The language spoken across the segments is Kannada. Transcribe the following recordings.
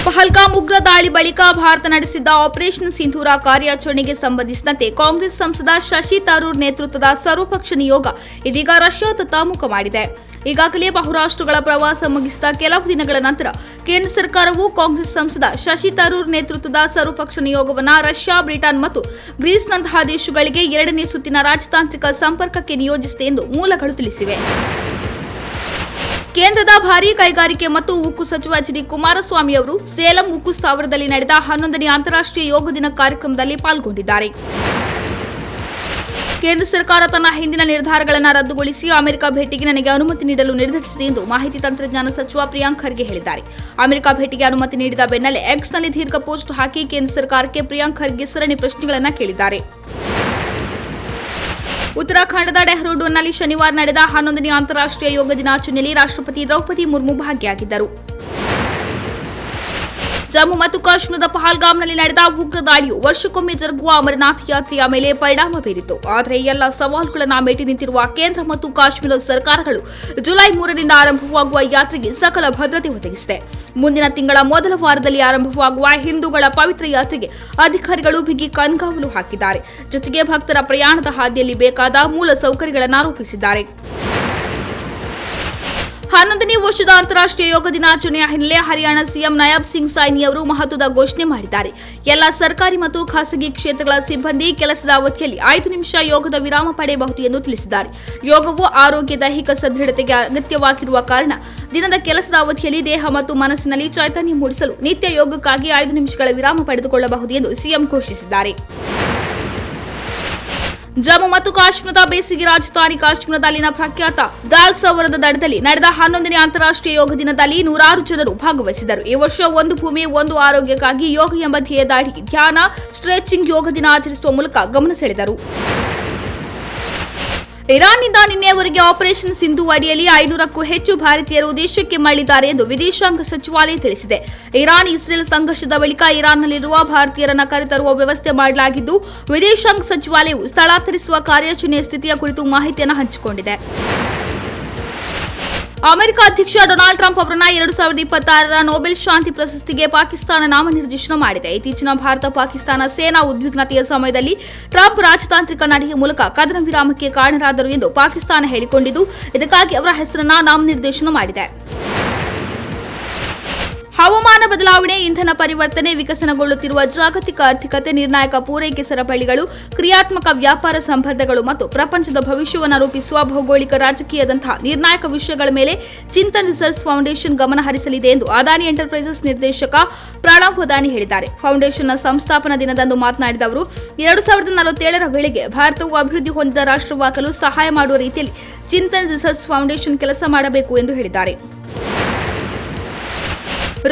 ಪಹಲ್ಗಾಮ್ ಉಗ್ರ ದಾಳಿ ಬಳಿಕ ಭಾರತ ನಡೆಸಿದ್ದ ಆಪರೇಷನ್ ಸಿಂಧೂರ ಕಾರ್ಯಾಚರಣೆಗೆ ಸಂಬಂಧಿಸಿದಂತೆ ಕಾಂಗ್ರೆಸ್ ಸಂಸದ ಶಶಿ ತರೂರ್ ನೇತೃತ್ವದ ಸರ್ವಪಕ್ಷ ನಿಯೋಗ ಇದೀಗ ರಷ್ಯಾದತ್ತ ಮುಖ ಮಾಡಿದೆ. ಈಗಾಗಲೇ ಬಹುರಾಷ್ಟ್ರಗಳ ಪ್ರವಾಸ ಮುಗಿಸಿದ ಕೆಲವು ದಿನಗಳ ನಂತರ ಕೇಂದ್ರ ಸರ್ಕಾರವು ಕಾಂಗ್ರೆಸ್ ಸಂಸದ ಶಶಿ ತರೂರ್ ನೇತೃತ್ವದ ಸರ್ವಪಕ್ಷ ನಿಯೋಗವನ್ನು ರಷ್ಯಾ, ಬ್ರಿಟನ್ ಮತ್ತು ಗ್ರೀಸ್ನಂತಹ ದೇಶಗಳಿಗೆ 2ನೇ ಸುತ್ತಿನ ರಾಜತಾಂತ್ರಿಕ ಸಂಪರ್ಕಕ್ಕೆ ನಿಯೋಜಿಸಿದೆ ಎಂದು ಮೂಲಗಳು ತಿಳಿಸಿವೆ. ಕೇಂದ್ರದ ಭಾರೀ ಕೈಗಾರಿಕೆ ಮತ್ತು ಉಕ್ಕು ಸಚಿವ ಎಚ್ ಡಿ ಕುಮಾರಸ್ವಾಮಿ ಅವರು ಸೇಲಂ ಉಕ್ಕು ಸ್ಥಾವರದಲ್ಲಿ ನಡೆದ 11ನೇ ಅಂತಾರಾಷ್ಟ್ರೀಯ ಯೋಗ ದಿನ ಕಾರ್ಯಕ್ರಮದಲ್ಲಿ ಪಾಲ್ಗೊಂಡಿದ್ದಾರೆ. ಕೇಂದ್ರ ಸರ್ಕಾರ ತನ್ನ ಹಿಂದಿನ ನಿರ್ಧಾರಗಳನ್ನು ರದ್ದುಗೊಳಿಸಿ ಅಮೆರಿಕ ಭೇಟಿಗೆ ನನಗೆ ಅನುಮತಿ ನೀಡಲು ನಿರ್ಧರಿಸಿದೆ ಎಂದು ಮಾಹಿತಿ ತಂತ್ರಜ್ಞಾನ ಸಚಿವ ಪ್ರಿಯಾಂಕ್ ಖರ್ಗೆ ಹೇಳಿದ್ದಾರೆ. ಅಮೆರಿಕ ಭೇಟಿಗೆ ಅನುಮತಿ ನೀಡಿದ ಬೆನ್ನಲ್ಲೇ ಎಕ್ಸ್ನಲ್ಲಿ ದೀರ್ಘ ಪೋಸ್ಟ್ ಹಾಕಿ ಕೇಂದ್ರ ಸರ್ಕಾರಕ್ಕೆ ಪ್ರಿಯಾಂಕ್ ಖರ್ಗೆ ಸರಣಿ ಪ್ರಶ್ನೆಗಳನ್ನು ಕೇಳಿದ್ದಾರೆ. ಉತ್ತರಾಖಂಡದ ಡೆಹ್ರಾಡೂನ್ನಲ್ಲಿ ಶನಿವಾರ ನಡೆದ 11ನೇ ಅಂತಾರಾಷ್ಟ್ರೀಯ ಯೋಗ ದಿನಾಚರಣೆಯಲ್ಲಿ ರಾಷ್ಟ್ರಪತಿ ದ್ರೌಪದಿ ಮುರ್ಮು ಭಾಗಿಯಾಗಿದ್ದರು. ಜಮ್ಮು ಮತ್ತು ಕಾಶ್ಮೀರದ ಪಹಲ್ಗಾಮ್ನಲ್ಲಿ ನಡೆದ ಉಗ್ರ ದಾಳಿಯು ವರ್ಷಕ್ಕೊಮ್ಮೆ ಜರುಗುವ ಅಮರನಾಥ್ ಯಾತ್ರೆಯ ಮೇಲೆ ಪರಿಣಾಮ ಬೀರಿತು. ಆದರೆ ಎಲ್ಲ ಸವಾಲುಗಳನ್ನು ಮೆಟ್ಟಿ ನಿಂತಿರುವ ಕೇಂದ್ರ ಮತ್ತು ಕಾಶ್ಮೀರ ಸರ್ಕಾರಗಳು ಜುಲೈ 3ರಿಂದ ಆರಂಭವಾಗುವ ಯಾತ್ರೆಗೆ ಸಕಲ ಭದ್ರತೆ ಒದಗಿಸಿದೆ. ಮುಂದಿನ ತಿಂಗಳ ಮೊದಲ ವಾರದಲ್ಲಿ ಆರಂಭವಾಗುವ ಹಿಂದೂಗಳ ಪವಿತ್ರ ಯಾತ್ರೆಗೆ ಅಧಿಕಾರಿಗಳು ಬಿಗಿ ಕಣ್ಗಾವಲು ಹಾಕಿದ್ದಾರೆ. ಜೊತೆಗೆ ಭಕ್ತರ ಪ್ರಯಾಣದ ಹಾದಿಯಲ್ಲಿ ಬೇಕಾದ ಮೂಲ ಸೌಕರ್ಯಗಳನ್ನು ರೂಪಿಸಿದ್ದಾರೆ. 11ನೇ ವರ್ಷದ ಅಂತಾರಾಷ್ಟ್ರೀಯ ಯೋಗ ದಿನಾಚರಣೆಯ ಹಿನ್ನೆಲೆ ಹರಿಯಾಣ ಸಿಎಂ ನಯಾಬ್ ಸಿಂಗ್ ಸೈನಿ ಅವರು ಮಹತ್ವದ ಘೋಷಣೆ ಮಾಡಿದ್ದಾರೆ. ಎಲ್ಲ ಸರ್ಕಾರಿ ಮತ್ತು ಖಾಸಗಿ ಕ್ಷೇತ್ರಗಳ ಸಿಬ್ಬಂದಿ ಕೆಲಸದ ಅವಧಿಯಲ್ಲಿ 5 ನಿಮಿಷ ಯೋಗದ ವಿರಾಮ ಪಡೆಯಬಹುದು ಎಂದು ತಿಳಿಸಿದ್ದಾರೆ. ಯೋಗವು ಆರೋಗ್ಯ, ದೈಹಿಕ ಸದೃಢತೆಗೆ ಅಗತ್ಯವಾಗಿರುವ ಕಾರಣ ದಿನದ ಕೆಲಸದ ಅವಧಿಯಲ್ಲಿ ದೇಹ ಮತ್ತು ಮನಸ್ಸಿನಲ್ಲಿ ಚೈತನ್ಯ ಮೂಡಿಸಲು ನಿತ್ಯ ಯೋಗಕ್ಕಾಗಿ 5 ನಿಮಿಷಗಳ ವಿರಾಮ ಪಡೆದುಕೊಳ್ಳಬಹುದು ಎಂದು ಸಿಎಂ ಘೋಷಿಸಿದ್ದಾರೆ. ಜಮ್ಮು ಮತ್ತು ಕಾಶ್ಮೀರದ ಬೇಸಿಗೆ ರಾಜಧಾನಿ ಕಾಶ್ಮೀರದಲ್ಲಿನ ಪ್ರಖ್ಯಾತ ದಾಲ್ ಸರೋವರದ ದಡದಲ್ಲಿ ನಡೆದ 11ನೇ ಅಂತಾರಾಷ್ಟ್ರೀಯ ಯೋಗ ದಿನದಲ್ಲಿ ನೂರಾರು ಜನರು ಭಾಗವಹಿಸಿದರು. ಈ ವರ್ಷ ಒಂದು ಭೂಮಿ ಒಂದು ಆರೋಗ್ಯಕ್ಕಾಗಿ ಯೋಗ ಎಂಬ ಧ್ಯೇಯದಡಿ ಧ್ಯಾನ, ಸ್ಟ್ರೆಚಿಂಗ್ ಯೋಗ ದಿನ ಆಚರಿಸುವ ಮೂಲಕ ಗಮನ ಸೆಳೆದರು. ಇರಾನ್ನಿಂದ ನಿನ್ನೆಯವರೆಗೆ ಆಪರೇಷನ್ ಸಿಂಧು ಅಡಿಯಲ್ಲಿ 500ಕ್ಕೂ ಹೆಚ್ಚು ಭಾರತೀಯರು ದೇಶಕ್ಕೆ ಮರಳಿದ್ದಾರೆ ಎಂದು ವಿದೇಶಾಂಗ ಸಚಿವಾಲಯ ತಿಳಿಸಿದೆ. ಇರಾನ್ ಇಸ್ರೇಲ್ ಸಂಘರ್ಷದ ಬಳಿಕ ಇರಾನ್ನಲ್ಲಿರುವ ಭಾರತೀಯರನ್ನು ಕರೆತರುವ ವ್ಯವಸ್ಥೆ ಮಾಡಲಾಗಿದ್ದು, ವಿದೇಶಾಂಗ ಸಚಿವಾಲಯವು ಸ್ಥಳಾಂತರಿಸುವ ಕಾರ್ಯಾಚರಣೆಯ ಸ್ಥಿತಿಯ ಕುರಿತು ಮಾಹಿತಿಯನ್ನು ಹಂಚಿಕೊಂಡಿದೆ. ಅಮೆರಿಕ ಅಧ್ಯಕ್ಷ ಡೊನಾಲ್ಡ್ ಟ್ರಂಪ್ ಅವರನ್ನ 2026ರ ನೊಬೆಲ್ ಶಾಂತಿ ಪ್ರಶಸ್ತಿಗೆ ಪಾಕಿಸ್ತಾನ ನಾಮನಿರ್ದೇಶನ ಮಾಡಿದೆ. ಇತ್ತೀಚಿನ ಭಾರತ-ಪಾಕಿಸ್ತಾನ ಸೇನಾ ಉದ್ವಿಗ್ನತೆಯ ಸಮಯದಲ್ಲಿ ಟ್ರಂಪ್ ರಾಜತಾಂತ್ರಿಕ ನಡೆಯ ಮೂಲಕ ಕದನ ವಿರಾಮಕ್ಕೆ ಕಾರಣರಾದರು ಎಂದು ಪಾಕಿಸ್ತಾನ ಹೇಳಿಕೊಂಡಿದ್ದು, ಇದಕ್ಕಾಗಿ ಅವರ ಹೆಸರನ್ನ ನಾಮನಿರ್ದೇಶನ ಮಾಡಿದೆ. ಹವಾಮಾನ ಬದಲಾವಣೆ, ಇಂಧನ ಪರಿವರ್ತನೆ, ವಿಕಸನಗೊಳ್ಳುತ್ತಿರುವ ಜಾಗತಿಕ ಆರ್ಥಿಕತೆ, ನಿರ್ಣಾಯಕ ಪೂರೈಕೆ ಸರಪಳಿಗಳು, ಕ್ರಿಯಾತ್ಮಕ ವ್ಯಾಪಾರ ಸಂಬಂಧಗಳು ಮತ್ತು ಪ್ರಪಂಚದ ಭವಿಷ್ಯವನ್ನು ರೂಪಿಸುವ ಭೌಗೋಳಿಕ ರಾಜಕೀಯದಂತಹ ನಿರ್ಣಾಯಕ ವಿಷಯಗಳ ಮೇಲೆ ಚಿಂತನ್ ರಿಸರ್ಚ್ ಫೌಂಡೇಶನ್ ಗಮನ ಹರಿಸಲಿದೆ ಎಂದು ಅದಾನಿ ಎಂಟರ್ಪ್ರೈಸಸ್ ನಿರ್ದೇಶಕ ಪ್ರಣವ್ ಅದಾನಿ ಹೇಳಿದ್ದಾರೆ. ಫೌಂಡೇಶನ್ನ ಸಂಸ್ಥಾಪನಾ ದಿನದಂದು ಮಾತನಾಡಿದ ಅವರು, 2047ರ ವೇಳೆಗೆ ಭಾರತವು ಅಭಿವೃದ್ಧಿ ಹೊಂದಿದ ರಾಷ್ಟ್ರವಾಗಲು ಸಹಾಯ ಮಾಡುವ ರೀತಿಯಲ್ಲಿ ಚಿಂತನ್ ರಿಸರ್ಚ್ ಫೌಂಡೇಶನ್ ಕೆಲಸ ಮಾಡಬೇಕು ಎಂದು ಹೇಳಿದ್ದಾರೆ.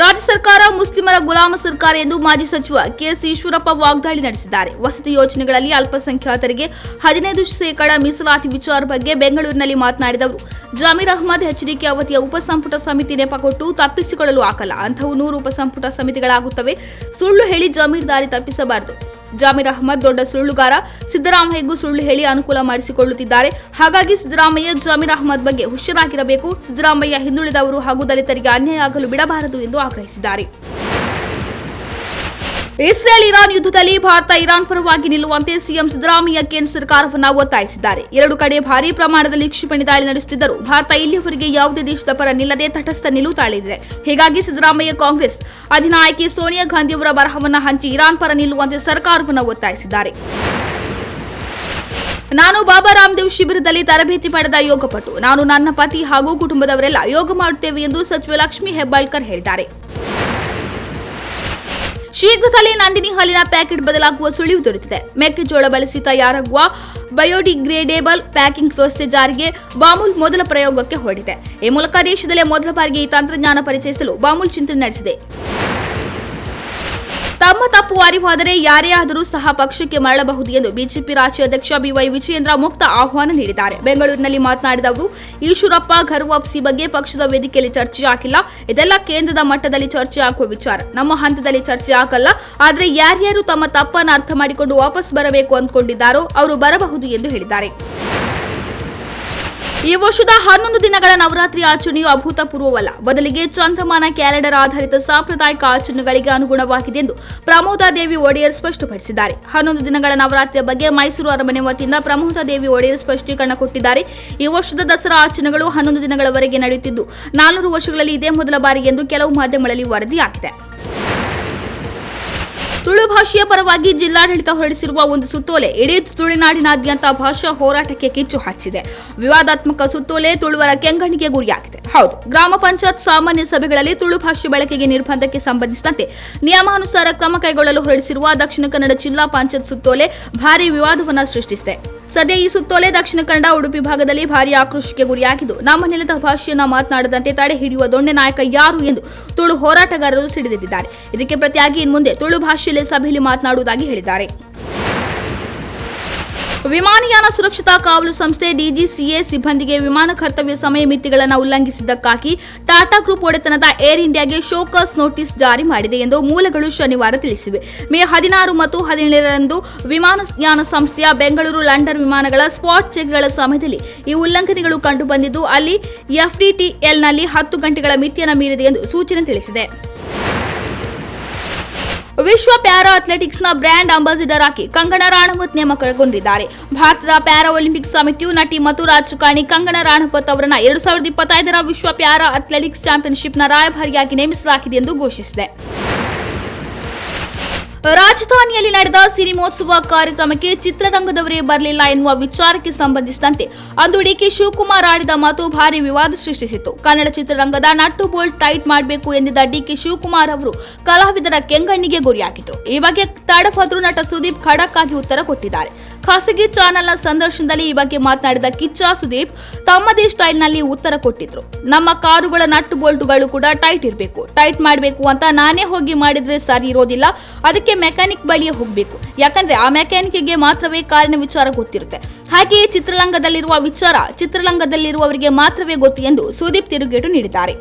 ರಾಜ್ಯ ಸರ್ಕಾರ ಮುಸ್ಲಿಮರ ಗುಲಾಮ ಸರ್ಕಾರ ಎಂದು ಮಾಜಿ ಸಚಿವ ಕೆಎಸ್ ಈಶ್ವರಪ್ಪ ವಾಗ್ದಾಳಿ ನಡೆಸಿದ್ದಾರೆ. ವಸತಿ ಯೋಜನೆಗಳಲ್ಲಿ ಅಲ್ಪಸಂಖ್ಯಾತರಿಗೆ 15% ಮೀಸಲಾತಿ ವಿಚಾರ ಬಗ್ಗೆ ಬೆಂಗಳೂರಿನಲ್ಲಿ ಮಾತನಾಡಿದ ಅವರು, ಜಮೀರ್ ಅಹ್ಮದ್ ಎಚ್ಡಿಕೆ ಅವಧಿಯ ಉಪಸಂಪುಟ ಸಮಿತಿ ನೆಪ ಕೊಟ್ಟು ತಪ್ಪಿಸಿಕೊಳ್ಳಲು ಆಗಲ್ಲ. ಅಂಥವು 100 ಉಪಸಂಪುಟ ಸಮಿತಿಗಳಾಗುತ್ತವೆ. ಸುಳ್ಳು ಹೇಳಿ ಜಮೀರ್ ದಾರಿ ತಪ್ಪಿಸಬಾರದು. ಜಮೀರ್ ಅಹ್ಮದ್ ದೊಡ್ಡ ಸುಳ್ಳುಗಾರ. ಸಿದ್ದರಾಮಯ್ಯಗೂ ಸುಳ್ಳು ಹೇಳಿ ಅನುಕೂಲ ಮಾಡಿಸಿಕೊಳ್ಳುತ್ತಿದ್ದಾರೆ. ಹಾಗಾಗಿ ಸಿದ್ದರಾಮಯ್ಯ ಜಮೀರ್ ಅಹ್ಮದ್ ಬಗ್ಗೆ ಹುಷಾರಾಗಿರಬೇಕು. ಸಿದ್ದರಾಮಯ್ಯ ಹಿಂದುಳಿದವರು ಹಾಗೂ ದಲಿತರಿಗೆ ಅನ್ಯಾಯ ಆಗಲು ಬಿಡಬಾರದು ಎಂದು ಆಗ್ರಹಿಸಿದ್ದಾರೆ. ಇಸ್ರೇಲ್ ಇರಾನ್ ಯುದ್ಧದಲ್ಲಿ ಭಾರತ ಇರಾನ್ ಪರವಾಗಿ ನಿಲ್ಲುವಂತೆ ಸಿಎಂ ಸಿದ್ದರಾಮಯ್ಯ ಕೇಂದ್ರ ಸರ್ಕಾರವನ್ನು ಒತ್ತಾಯಿಸಿದ್ದಾರೆ. 2 ಕಡೆ ಭಾರೀ ಪ್ರಮಾಣದಲ್ಲಿ ಕ್ಷಿಪಣಿ ದಾಳಿ ನಡೆಸುತ್ತಿದ್ದರೂ ಭಾರತ ಇಲ್ಲಿಯವರೆಗೆ ಯಾವುದೇ ದೇಶದ ಪರ ನಿಲ್ಲದೆ ತಟಸ್ಥ ನಿಲುವು ತಾಳಿದೆ. ಹೀಗಾಗಿ ಸಿದ್ದರಾಮಯ್ಯ ಕಾಂಗ್ರೆಸ್ ಅಧಿನಾಯಕಿ ಸೋನಿಯಾ ಗಾಂಧಿಯವರ ಬರಹವನ್ನು ಹಂಚಿ ಇರಾನ್ ಪರ ನಿಲ್ಲುವಂತೆ ಸರ್ಕಾರವನ್ನು ಒತ್ತಾಯಿಸಿದ್ದಾರೆ. ನಾನು ಬಾಬಾ ರಾಮದೇವ್ ಶಿಬಿರದಲ್ಲಿ ತರಬೇತಿ ಪಡೆದ ಯೋಗಪಟು. ನಾನು, ನನ್ನ ಪತಿ ಹಾಗೂ ಕುಟುಂಬದವರೆಲ್ಲ ಯೋಗ ಮಾಡುತ್ತೇವೆ ಎಂದು ಸಚಿವೆ ಲಕ್ಷ್ಮೀ ಹೆಬ್ಬಾಳ್ಕರ್ ಹೇಳಿದ್ದಾರೆ. ಶೀಘ್ರದಲ್ಲೇ ನಂದಿನಿ ಹಾಲಿನ ಪ್ಯಾಕೆಟ್ ಬದಲಾಗುವ ಸುಳಿವು ದೊರೆತಿದೆ. ಮೆಕ್ಕೆಜೋಳ ಬಳಸಿ ತಯಾರಾಗುವ ಬಯೋಡಿಗ್ರೇಡೇಬಲ್ ಪ್ಯಾಕಿಂಗ್ ವ್ಯವಸ್ಥೆ ಜಾರಿಗೆ ಬಾಮೂಲ್ ಮೊದಲ ಪ್ರಯೋಗಕ್ಕೆ ಹೊರಟಿದೆ. ಈ ಮೂಲಕ ದೇಶದಲ್ಲೇ ಮೊದಲ ಬಾರಿಗೆ ಈ ತಂತ್ರಜ್ಞಾನ ಪರಿಚಯಿಸಲು ಬಾಮೂಲ್ ಚಿಂತನೆ ನಡೆಸಿದೆ. ತಮ್ಮ ತಪ್ಪು ಅರಿವಾದರೆ ಯಾರೇ ಆದರೂ ಸಹ ಪಕ್ಷಕ್ಕೆ ಮರಳಬಹುದು ಎಂದು ಬಿಜೆಪಿ ರಾಜ್ಯಾಧ್ಯಕ್ಷ ಬಿವೈ ವಿಜಯೇಂದ್ರ ಮುಕ್ತ ಆಹ್ವಾನ ನೀಡಿದ್ದಾರೆ. ಬೆಂಗಳೂರಿನಲ್ಲಿ ಮಾತನಾಡಿದ ಅವರು, ಈಶ್ವರಪ್ಪ ಘರ್ ವಾಪಸಿ ಬಗ್ಗೆ ಪಕ್ಷದ ವೇದಿಕೆಯಲ್ಲಿ ಚರ್ಚೆ ಆಗಿಲ್ಲ. ಇದೆಲ್ಲ ಕೇಂದ್ರದ ಮಟ್ಟದಲ್ಲಿ ಚರ್ಚೆ ಆಗುವ ವಿಚಾರ. ನಮ್ಮ ಹಂತದಲ್ಲಿ ಚರ್ಚೆ ಆಗಲ್ಲ. ಆದರೆ ಯಾರ್ಯಾರು ತಮ್ಮ ತಪ್ಪನ್ನು ಅರ್ಥ ಮಾಡಿಕೊಂಡು ವಾಪಸ್ ಬರಬೇಕು ಅಂದ್ಕೊಂಡಿದ್ದಾರೋ ಅವರು ಬರಬಹುದು ಎಂದು ಹೇಳಿದ್ದಾರೆ. ಈ ವರ್ಷದ 11 ದಿನಗಳ ನವರಾತ್ರಿ ಆಚರಣೆಯು ಅಭೂತಪೂರ್ವವಲ್ಲ, ಬದಲಿಗೆ ಚಂದ್ರಮಾನ ಕ್ಯಾಲೆಂಡರ್ ಆಧಾರಿತ ಸಾಂಪ್ರದಾಯಿಕ ಆಚರಣೆಗಳಿಗೆ ಅನುಗುಣವಾಗಿದೆ ಎಂದು ಪ್ರಮೋದಾದೇವಿ ಒಡೆಯರ್ ಸ್ಪಷ್ಟಪಡಿಸಿದ್ದಾರೆ. 11 ದಿನಗಳ ನವರಾತ್ರಿಯ ಬಗ್ಗೆ ಮೈಸೂರು ಅರಮನೆ ವತಿಯಿಂದ ಪ್ರಮೋದಾದೇವಿ ಒಡೆಯರ್ ಸ್ಪಷ್ಟೀಕರಣ ಕೊಟ್ಟಿದ್ದಾರೆ. ಈ ವರ್ಷದ ದಸರಾ ಆಚರಣೆಗಳು 11 ದಿನಗಳವರೆಗೆ ನಡೆಯುತ್ತಿದ್ದು 400 ವರ್ಷಗಳಲ್ಲಿ ಇದೇ ಮೊದಲ ಬಾರಿ ಎಂದು ಕೆಲವು ಮಾಧ್ಯಮಗಳಲ್ಲಿ ವರದಿಯಾಗಿದೆ. ತುಳು ಭಾಷೆಯ ಪರವಾಗಿ ಜಿಲ್ಲಾಡಳಿತ ಹೊರಡಿಸಿರುವ ಒಂದು ಸುತ್ತೋಲೆ ಇಡೀ ತುಳುನಾಡಿನಾದ್ಯಂತ ಭಾಷಾ ಹೋರಾಟಕ್ಕೆ ಕಿಚ್ಚು ಹಚ್ಚಿದೆ. ವಿವಾದಾತ್ಮಕ ಸುತ್ತೋಲೆ ತುಳುವರ ಕೆಂಗಣ್ಣಿಗೆ ಗುರಿಯಾಗಿದೆ. ಹೌದು, ಗ್ರಾಮ ಪಂಚಾಯತ್ ಸಾಮಾನ್ಯ ಸಭೆಗಳಲ್ಲಿ ತುಳು ಭಾಷೆ ಬಳಕೆಗೆ ನಿರ್ಬಂಧಕ್ಕೆ ಸಂಬಂಧಿಸಿದಂತೆ ನಿಯಮಾನುಸಾರ ಕ್ರಮ ಕೈಗೊಳ್ಳಲು ಹೊರಡಿಸಿರುವ ದಕ್ಷಿಣ ಕನ್ನಡ ಜಿಲ್ಲಾ ಪಂಚಾಯತ್ ಸುತ್ತೋಲೆ ಭಾರೀ ವಿವಾದವನ್ನು ಸೃಷ್ಟಿಸಿದೆ. ಸದ್ಯ ಈ ಸುತ್ತೋಲೆ ದಕ್ಷಿಣ ಕನ್ನಡ, ಉಡುಪಿ ಭಾಗದಲ್ಲಿ ಭಾರೀ ಆಕ್ರೋಶಕ್ಕೆ ಗುರಿಯಾಗಿದ್ದು, ನಮ್ಮ ನೆಲದ ಭಾಷೆಯನ್ನ ಮಾತನಾಡದಂತೆ ತಡೆ ಹಿಡಿಯುವ ದೊಣ್ಣೆ ನಾಯಕ ಯಾರು ಎಂದು ತುಳು ಹೋರಾಟಗಾರರು ಸಿಡಿದೆದ್ದಿದ್ದಾರೆ. ಇದಕ್ಕೆ ಪ್ರತಿಯಾಗಿ ಇನ್ಮುಂದೆ ತುಳು ಭಾಷೆಯಲ್ಲಿ ಸಭೆಯಲ್ಲಿ ಮಾತನಾಡುವುದಾಗಿ ಹೇಳಿದ್ದಾರೆ. ವಿಮಾನಯಾನ ಸುರಕ್ಷತಾ ಕಾವಲು ಸಂಸ್ಥೆ ಡಿಜಿಸಿಎ ಸಿಬ್ಬಂದಿಗೆ ವಿಮಾನ ಕರ್ತವ್ಯ ಸಮಯ ಮಿತಿಗಳನ್ನು ಉಲ್ಲಂಘಿಸಿದ್ದಕ್ಕಾಗಿ ಟಾಟಾ ಗ್ರೂಪ್ ಒಡೆತನದ ಏರ್ ಇಂಡಿಯಾಗೆ ಶೋಕಾಸ್ ನೋಟಿಸ್ ಜಾರಿ ಮಾಡಿದೆ ಎಂದು ಮೂಲಗಳು ಶನಿವಾರ ತಿಳಿಸಿವೆ. ಮೇ 16 ಮತ್ತು 17ರಂದು ವಿಮಾನಯಾನ ಸಂಸ್ಥೆಯ ಬೆಂಗಳೂರು ಲಂಡನ್ ವಿಮಾನಗಳ ಸ್ಪಾಟ್ ಚೆಕ್ಗಳ ಸಮಯದಲ್ಲಿ ಈ ಉಲ್ಲಂಘನೆಗಳು ಕಂಡುಬಂದಿದ್ದು, ಅಲ್ಲಿ ಎಫ್ಡಿಟಿಎಲ್ನಲ್ಲಿ 10 ಗಂಟೆಗಳ ಮಿತಿಯನ್ನು ಮೀರಿದೆ ಎಂದು ಸೂಚನೆ ತಿಳಿಸಿದೆ. ವಿಶ್ವ ಪ್ಯಾರಾ ಅಥ್ಲೆಟಿಕ್ಸ್ನ ಬ್ರ್ಯಾಂಡ್ ಅಂಬಾಸಿಡರ್ ಆಗಿ ಕಂಗನಾ ರಾಣಾವತ್ ನೇಮಕಗೊಂಡಿದ್ದಾರೆ. ಭಾರತದ ಪ್ಯಾರಾ ಒಲಿಂಪಿಕ್ ಸಮಿತಿಯು ನಟಿ ಮತ್ತು ರಾಜಕಾರಣಿ ಕಂಗನಾ ರಾಣಾವತ್ ಅವರನ್ನು 2025ರ ವಿಶ್ವ ಪ್ಯಾರಾ ಅಥ್ಲೆಟಿಕ್ಸ್ ಚಾಂಪಿಯನ್ಶಿಪ್ನ ರಾಯಭಾರಿಯಾಗಿ ನೇಮಿಸಲಾಗಿದೆ ಎಂದು ಘೋಷಿಸಿದೆ. ರಾಜಧಾನಿಯಲ್ಲಿ ನಡೆದ ಸಿನಿಮೋತ್ಸವ ಕಾರ್ಯಕ್ರಮಕ್ಕೆ ಚಿತ್ರರಂಗದವರೇ ಬರಲಿಲ್ಲ ಎನ್ನುವ ವಿಚಾರಕ್ಕೆ ಸಂಬಂಧಿಸಿದಂತೆ ಅಂದು ಡಿಕೆ ಶಿವಕುಮಾರ್ ಆಡಿದ ಮಾತು ಭಾರಿ ವಿವಾದ ಸೃಷ್ಟಿಸಿತ್ತು. ಕನ್ನಡ ಚಿತ್ರರಂಗದ ನಟ್ಟು ಬೋಲ್ಟ್ ಟೈಟ್ ಮಾಡಬೇಕು ಎಂದಿದ್ದ ಡಿಕೆ ಶಿವಕುಮಾರ್ ಅವರು ಕಲಾವಿದರ ಕೆಂಗಣ್ಣಿಗೆ ಗುರಿಯಾಗಿದ್ರು. ಈ ಬಗ್ಗೆ ತಡವಾದರೂ ನಟ ಸುದೀಪ್ ಖಡಕ್ ಆಗಿ ಉತ್ತರ ಕೊಟ್ಟಿದ್ದಾರೆ. ಖಾಸಗಿ ಚಾನೆಲ್ನ ಸಂದರ್ಶನದಲ್ಲಿ ಈ ಬಗ್ಗೆ ಮಾತನಾಡಿದ ಕಿಚ್ಚ ಸುದೀಪ್ ತಮ್ಮದೇ ಸ್ಟೈಲ್ನಲ್ಲಿ ಉತ್ತರ ಕೊಟ್ಟಿದ್ರು. ನಮ್ಮ ಕಾರುಗಳ ನಟ್ಟು ಬೋಲ್ಟುಗಳು ಕೂಡ ಟೈಟ್ ಇರಬೇಕು, ಟೈಟ್ ಮಾಡಬೇಕು ಅಂತ ನಾನೇ ಹೋಗಿ ಮಾಡಿದ್ರೆ ಸರಿ ಇರೋದಿಲ್ಲ. ಅದಕ್ಕೆ ಮೆಕ್ಯಾನಿಕ್ ಬಳಿಯೇ ಹೋಗಬೇಕು, ಯಾಕಂದ್ರೆ ಆ ಮೆಕ್ಯಾನಿಕ್ಗೆ ಮಾತ್ರವೇ ಕಾರಿನ ವಿಚಾರ ಗೊತ್ತಿರುತ್ತೆ. ಹಾಗೆಯೇ ಚಿತ್ರರಂಗದಲ್ಲಿರುವ ವಿಚಾರ ಚಿತ್ರರಂಗದಲ್ಲಿರುವವರಿಗೆ ಮಾತ್ರವೇ ಗೊತ್ತು ಎಂದು ಸುದೀಪ್ ತಿರುಗೇಟು ನೀಡಿದ್ದಾರೆ.